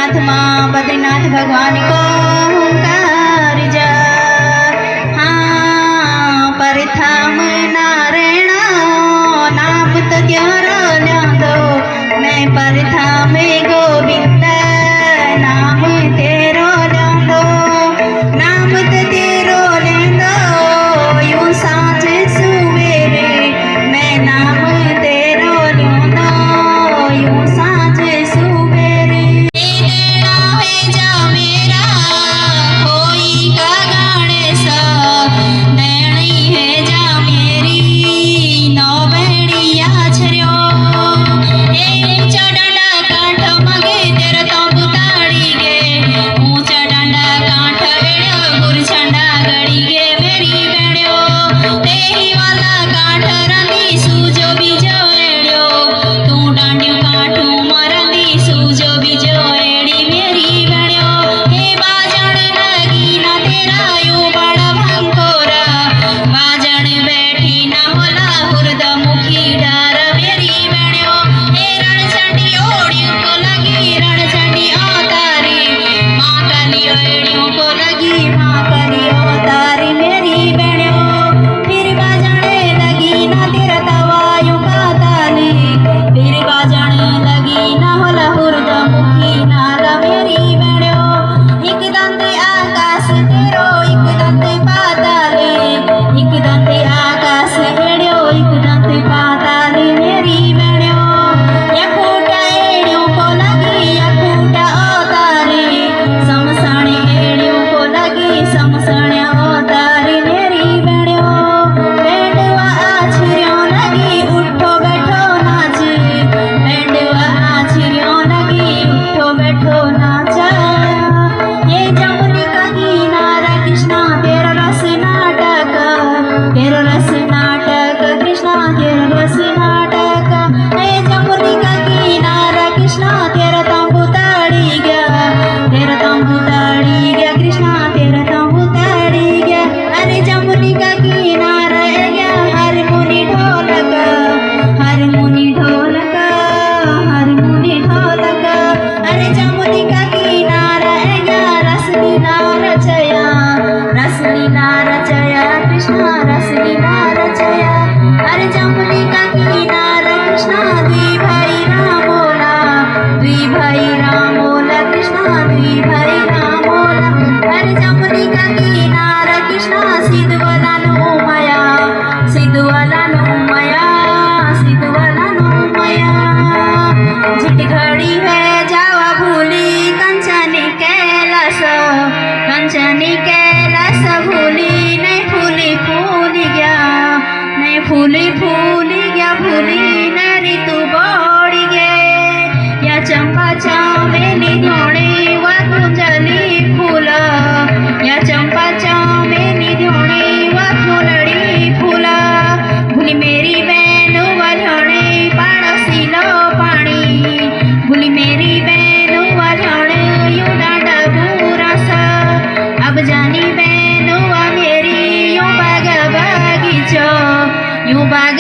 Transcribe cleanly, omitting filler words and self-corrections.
बद्रीनाथ माँ बद्रीनाथ भगवान को हुंकार जा। हाँ परथाम नारायण नाम तो त्यारो ल्यांदो, मैं परथाम गोविंद नाम तेरो ल्यांदो, नाम तो तेरो ल्यांदो यूं सांझ सुवेरे, मैं नाम तेरो ल्यांदो यूं सांझ सुवेरे। देना है जा मेरा कोई का गणेश, देनी है जा मेरी नौ बेड़िया छरियो, ऊंचा डंडा कांठ मगे तेरे तंबू ताड़ी गे, ऊंचा डंडा कांठ एड़ो गुरछंडा गड़ी गे मेरी बेड़ियो, तेही वाला कांठ रंदी सूजो बीजो एड़ियो, तू डांडियो कांठू मरंदी सूजो बीजो एड़ी मेरी बेड़ियो, हे बाजण लगी ना तेरा यूं बड़ भंकोरा, बाजण बैठी ना होला हुरद मुखी डार मेरी बेड़ियो, हे रणचंडी ओड़ियों को लगी रणचंडी अवतारी, माँ काली ओड़ियों को लगी माँ काली अवतारी मेरी बेड़ियो, फिर बाजण लगी ना तेरा तवायु का ताली, फिर बाजण लगी ना होला हुरद मुखी नाला मेरी बेड़ियो, एक दंते आकाश तेरो एक दंते पाताले, एक दंते आकाश एड़ियो एक दंते पाताले मेरी बेड़ियो, या फूटा एड़ियों को लगी या फूटा अवतारी, समसणे एड़ियों को लगी समसणे अवतारी मेरी बेड़ियो, बेंडवा आछिरियों लगी उठो बैठो नाच, बेंडवा आछिरियों लगी उठो बैठो नाच, ये जमुनी का किनारा कृष्णा तेरा रस नाटक, तेरा रस नाटक कृष्णा तेरा रस नाटक, ये जमुनी का किनारा कृष्णा तेरा तंबू ताड़ी गया, तेरा तंबू ताड़ी गया कृष्णा तेरा तंबू ताड़ी गया, अरे जमुनी का किनारा गया हर मुनि ढोलक, हर मुनि ढोलक, हर मुनि ढोलक, अरे जमुनी का किनारा गया रसलीला रचया, रसलीला रचया कृष्णा रसलीला रचया, अरे जमुनी का किनारा कृष्णा द्वि भाई रामोला, द्वि भाई रामोला कृष्णा द्वि भाई रामोला, अरे जमुनी का किनारा कृष्णा सिद्धवला नो माया, सिद्धवला नो माया, सिद्धवला नो माया, झिट घड़ी है जावा भूली कंचनी कैलास, कंचनी कैलास भूली नहीं फूली फूली गया, नहीं फूली फूली गया भूली न ऋतु बढ़ी गे, या चंपा चमेली ध्योणे व कुंजली फूल, या चंपा चमेली ध्योणे व फूलड़ी फूल, भूली मेरी बहन व ध्योणे पाड़ोसी लो पानी, भूली मेरी बहन व ध्योणे यूं डांडा बुरस, अब जानी बहन व मेरी यूं बाग बगीचो, यूं बाग